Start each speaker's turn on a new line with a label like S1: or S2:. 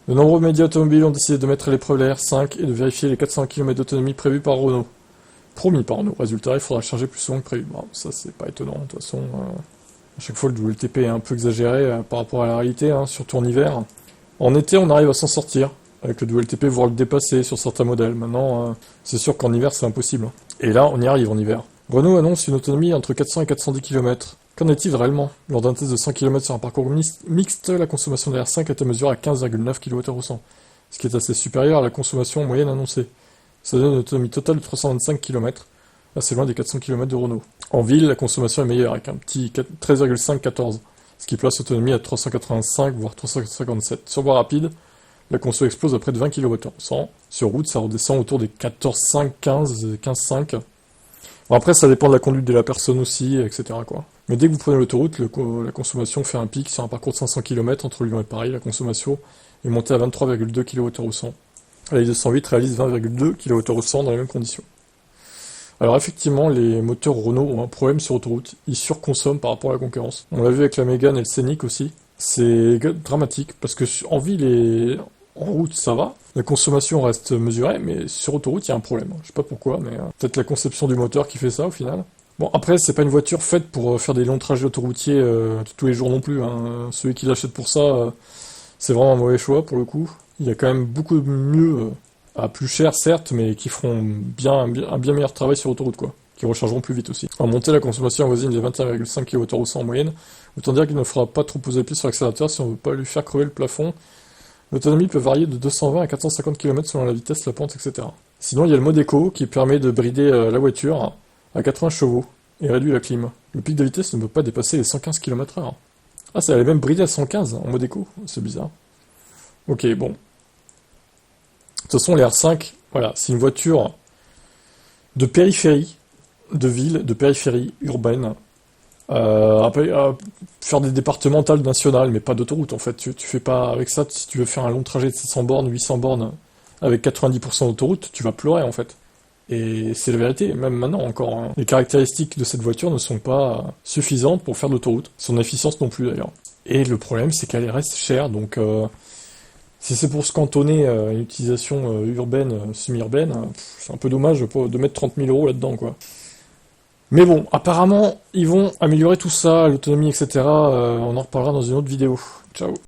S1: De nombreux médias automobiles ont décidé de mettre à l'épreuve la R5 et de vérifier les 400 km d'autonomie prévus par Renault. Promis par Renault. Résultat, il faudra charger plus souvent que prévu. Bon, ça, c'est pas étonnant. De toute façon, à chaque fois, le WLTP est un peu exagéré par rapport à la réalité, hein, surtout en hiver. En été, on arrive à s'en sortir avec le WLTP, voire le dépasser sur certains modèles. Maintenant, c'est sûr qu'en hiver, c'est impossible. Et là, on y arrive en hiver. Renault annonce une autonomie entre 400 et 410 km. Qu'en est-il réellement? Lors d'un test de 100 km sur un parcours mixte, la consommation de la R5 est à mesurer à 15,9 kWh, ce qui est assez supérieur à la consommation moyenne annoncée. Ça donne une autonomie totale de 325 km, assez loin des 400 km de Renault. En ville, la consommation est meilleure, avec un petit 13,5-14, ce qui place l'autonomie à 385 voire 357. Sur voie rapide, la conso explose à près de 20 kWh. Sur route, ça redescend autour des 14,5, 15,5. Bon, après, ça dépend de la conduite de la personne aussi, etc., quoi. Mais dès que vous prenez l'autoroute, la consommation fait un pic sur un parcours de 500 km entre Lyon et Paris. La consommation est montée à 23,2 kWh. La i208 réalise 20,2 kWh dans les mêmes conditions. Alors effectivement, les moteurs Renault ont un problème sur autoroute. Ils surconsomment par rapport à la concurrence. On l'a vu avec la Mégane et le Scénic aussi. C'est dramatique, parce que en ville et en route, ça va. La consommation reste mesurée, mais sur autoroute, il y a un problème. Je sais pas pourquoi, mais peut-être la conception du moteur qui fait ça au final. Bon, après, c'est pas une voiture faite pour faire des longs trajets autoroutiers tous les jours non plus, hein. Celui qui l'achète pour ça, c'est vraiment un mauvais choix pour le coup. Il y a quand même beaucoup mieux, à plus cher certes, mais qui feront un bien meilleur travail sur autoroute, quoi. Qui rechargeront plus vite aussi. En montée, la consommation avoisine les 21,5 kWh en moyenne. Autant dire qu'il ne faudra pas trop poser le pied sur l'accélérateur si on veut pas lui faire crever le plafond. L'autonomie peut varier de 220 à 450 km selon la vitesse, la pente, etc. Sinon, il y a le mode éco qui permet de brider la voiture à 80 chevaux et réduit la clim. Le pic de vitesse ne peut pas dépasser les 115 km/h. Ah, ça allait même brider à 115 en mode éco, c'est bizarre. Ok, bon. De toute façon, les R5, voilà, c'est une voiture de périphérie, de ville, de périphérie urbaine, faire des départementales nationales, mais pas d'autoroute en fait. Tu fais pas avec ça, si tu veux faire un long trajet de 700 bornes, 800 bornes, avec 90% d'autoroute, tu vas pleurer en fait. Et c'est la vérité, même maintenant encore, hein. Les caractéristiques de cette voiture ne sont pas suffisantes pour faire de l'autoroute. Son efficience non plus d'ailleurs. Et le problème, c'est qu'elle reste chère, donc si c'est pour se cantonner à une utilisation urbaine, semi-urbaine, c'est un peu dommage de mettre 30 000 € là-dedans, quoi. Mais bon, apparemment, ils vont améliorer tout ça, l'autonomie, etc. On en reparlera dans une autre vidéo. Ciao.